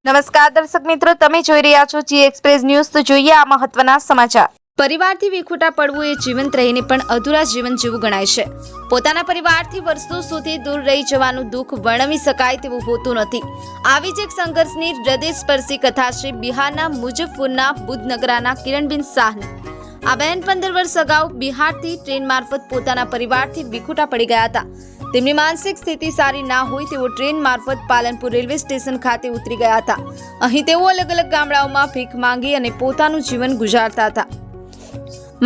નમસ્કાર દર્શક મિત્રો, તમે જોઈ રહ્યા છો જી એક્સપ્રેસ ન્યૂઝ। તો જોઈએ આ મહત્વના સમાચાર। પરિવારથી વિખૂટા પડવું એ જીવંત રહીને પણ અધૂરા જીવન જેવું ગણાય છે। પોતાના પરિવારથી વર્ષો સુધી દૂર રહી જવાનું દુઃખ વર્ણવી શકાય તેવું હોતું નથી। આવી જ એક સંઘર્ષની હૃદયસ્પર્શી કથા છે બિહારના મુઝફ્ફરના બુધનગરાના કિરણબેન શાહની। આ બહેન 15 વર્ષ અગાઉ બિહારથી ટ્રેન મારફત પોતાના પરિવારથી વિખૂટા પડી ગયા હતા। તેમની માનસિક સ્થિતિ સારી ના હોય તેઓ ટ્રેન મારફત પાલનપુર રેલવે સ્ટેશન ખાતે ઉતરી ગયા હતા। અહીં તેઓ અલગ અલગ ગામડાઓમાં ભીખ માંગી અને પોતાનું જીવન ગુજારતા હતા।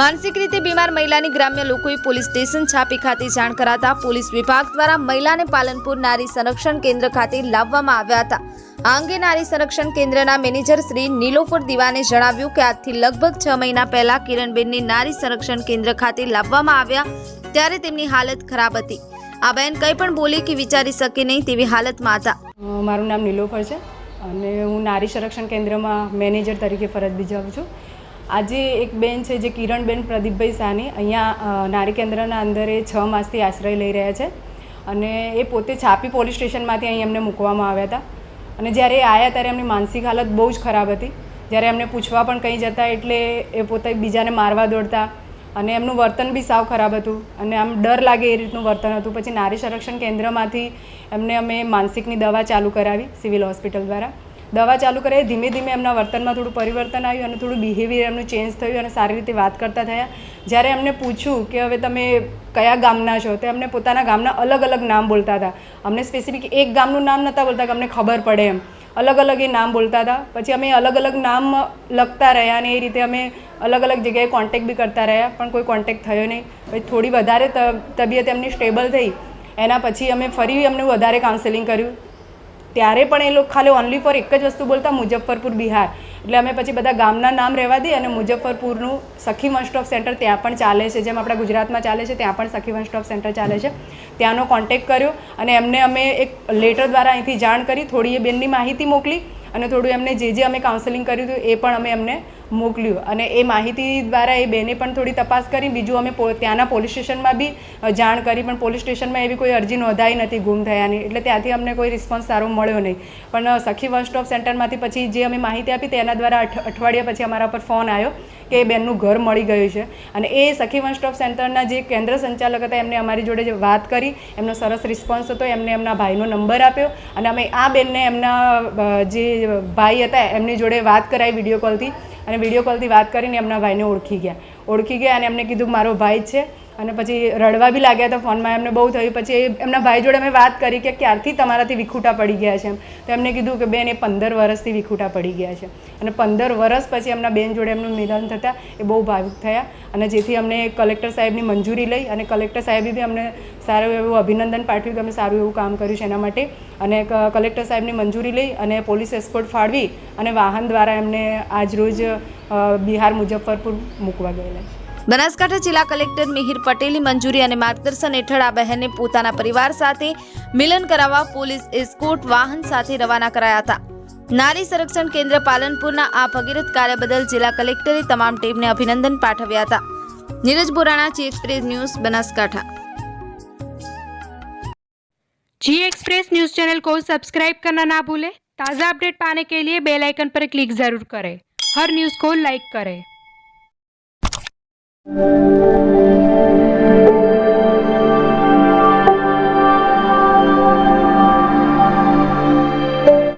માનસિક રીતે બીમાર મહિલાની ગ્રામ્ય લોકોએ પોલીસ સ્ટેશન છાપી ખાતે જાણ કરાતા પોલીસ વિભાગ દ્વારા મહિલાને પાલનપુર નારી સંરક્ષણ કેન્દ્ર ખાતે લાવવામાં આવ્યા હતા। આ અંગે નારી સંરક્ષણ કેન્દ્રના મેનેજર શ્રી નીલોફર દીવાને જણાવ્યું કે આજથી લગભગ 6 મહિના પહેલા કિરણબેનને નારી સંરક્ષણ કેન્દ્ર ખાતે લાવવામાં આવ્યા ત્યારે તેમની હાલત ખરાબ હતી। આ બહેન કંઈ પણ બોલી કે વિચારી શકે નહીં તેવી હાલતમાં હતા। મારું નામ નીલોફર છે અને હું નારી સંરક્ષણ કેન્દ્રમાં મેનેજર તરીકે ફરજ બજાવું છું। આજે એક બેન છે જે કિરણબેન પ્રદીપભાઈ સાની અહીંયા નારી કેન્દ્રના અંદર 6 માસથી આશ્રય લઈ રહ્યા છે અને એ પોતે છાપી પોલીસ સ્ટેશનમાંથી અહીં એમને મૂકવામાં આવ્યા હતા અને જ્યારે એ આવ્યા ત્યારે એમની માનસિક હાલત બહુ જ ખરાબ હતી। જ્યારે એમને પૂછવા પણ કંઈ જતા એટલે એ પોતે બીજાને મારવા દોડતા અને એમનું વર્તન બી સાવ ખરાબ હતું અને આમ ડર લાગે એ રીતનું વર્તન હતું। પછી નારી સંરક્ષણ કેન્દ્રમાંથી એમને અમે માનસિકની દવા ચાલુ કરાવી સિવિલ હોસ્પિટલ દ્વારા। દવા ચાલુ કરાવી ધીમે ધીમે એમના વર્તનમાં થોડું પરિવર્તન આવ્યું અને થોડું બિહેવિયર એમનું ચેન્જ થયું અને સારી રીતે વાત કરતા થયા। જ્યારે એમને પૂછ્યું કે હવે તમે કયા ગામના છો તો એમને પોતાના ગામના અલગ અલગ નામ બોલતા હતા। અમને સ્પેસિફિક એક ગામનું નામ નહોતા બોલતા કે અમને ખબર પડે એમ, અલગ અલગ એ નામ બોલતા હતા। પછી અમે અલગ અલગ નામ લખતા રહ્યા અને એ રીતે અમે અલગ અલગ જગ્યાએ કોન્ટેક્ટ બી કરતા રહ્યા પણ કોઈ કોન્ટેક્ટ થયો નહીં। પછી થોડી વધારે તબિયત એમની સ્ટેબલ થઈ એના પછી અમે ફરી એમને વધારે કાઉન્સેલિંગ કર્યું ત્યારે પણ એ લોકો ખાલી ઓનલી ફોર એક જ વસ્તુ બોલતા, મુઝફ્ફરપુર બિહાર। એટલે અમે પછી બધા ગામના નામ રહેવા દઈએ અને મુઝફ્ફરપુરનું સખી વન સ્ટોપ સેન્ટર ત્યાં પણ ચાલે છે, જેમ આપણા ગુજરાતમાં ચાલે છે ત્યાં પણ સખી વન સ્ટોપ સેન્ટર ચાલે છે, ત્યાંનો કોન્ટેક્ટ કર્યો અને એમને અમે એક લેટર દ્વારા અહીંથી જાણ કરી, થોડી એ બેનની માહિતી મોકલી અને થોડું એમને જે અમે કાઉન્સેલિંગ કર્યું હતું એ પણ અમે એમને મોકલ્યું અને એ માહિતી દ્વારા એ બેને પણ થોડી તપાસ કરી। બીજું અમે ત્યાંના પોલીસ સ્ટેશનમાં બી જાણ કરી પણ પોલીસ સ્ટેશનમાં એવી કોઈ અરજી નોંધાઈ નથી ગુમ થયાની, એટલે ત્યાંથી અમને કોઈ રિસ્પોન્સ સારો મળ્યો નહીં। પણ સખી વન સ્ટોપ સેન્ટરમાંથી પછી જે અમે માહિતી આપી તેના દ્વારા અઠવાડિયા પછી અમારા પર ફોન આવ્યો કે એ બેનનું ઘર મળી ગયું છે અને એ સખી વન સ્ટોપ સેન્ટરના જે કેન્દ્ર સંચાલક હતા એમને અમારી જોડે જે વાત કરી, એમનો સરસ રિસ્પોન્સ હતો, એમને એમના ભાઈનો નંબર આપ્યો અને અમે આ બેનને એમના જે ભાઈ હતા એમની જોડે વાત કરાવી વિડીયો કોલથી અને વિડીયો કોલથી વાત કરીને એમના ભાઈને ઓળખી ગયા અને એમને કીધું મારો ભાઈ જ છે અને પછી રડવા બી લાગ્યા હતા ફોનમાં, એમને બહુ થયું। પછી એમના ભાઈ જોડે અમે વાત કરી કે ક્યારથી તમારાથી વિખૂટા પડી ગયા છે એમ, તો એમને કીધું કે બેન એ 15 વર્ષથી વિખૂટા પડી ગયા છે અને 15 વર્ષ પછી એમના બેન જોડે એમનું નિધન થતાં એ બહુ ભાવુક થયા અને જેથી અમને કલેક્ટર સાહેબની મંજૂરી લઈ અને કલેક્ટર સાહેબે બી અમને સારું એવું અભિનંદન પાઠવ્યું કે અમે સારું એવું કામ કર્યું છે એના માટે અને કલેક્ટર સાહેબની મંજૂરી લઈ અને પોલીસ એસ્કોર્ટ ફાળવી અને વાહન દ્વારા એમને આજરોજ બિહાર મુઝફ્ફરપુર મૂકવા ગયેલા છે। બનાસકાંઠા જિલ્લા કલેક્ટર મિહિર પટેલની મંજૂરી અને માર્ગદર્શન હેઠળ આ બહેનને પોતાના પરિવાર સાથે મિલન કરાવવા પોલીસ એસ્કોર્ટ વાહન સાથે રવાના કરાયા હતા। નારી સંરક્ષણ કેન્દ્ર પાલનપુરના આ ભગીરથ કાર્ય બદલ જિલ્લા કલેક્ટરે તમામ ટીમને અભિનંદન પાઠવ્યા હતા। નીરજ બોરાણા, જી एक्सप्रेस न्यूज, बनासकांठा। जी एक्सप्रेस न्यूज चैनल को सब्सक्राइब करना ना भूलें। ताज़ा अपडेट पाने के लिए बेल आइकन पर क्लिक जरूर करें। हर न्यूज़ को लाइक करें।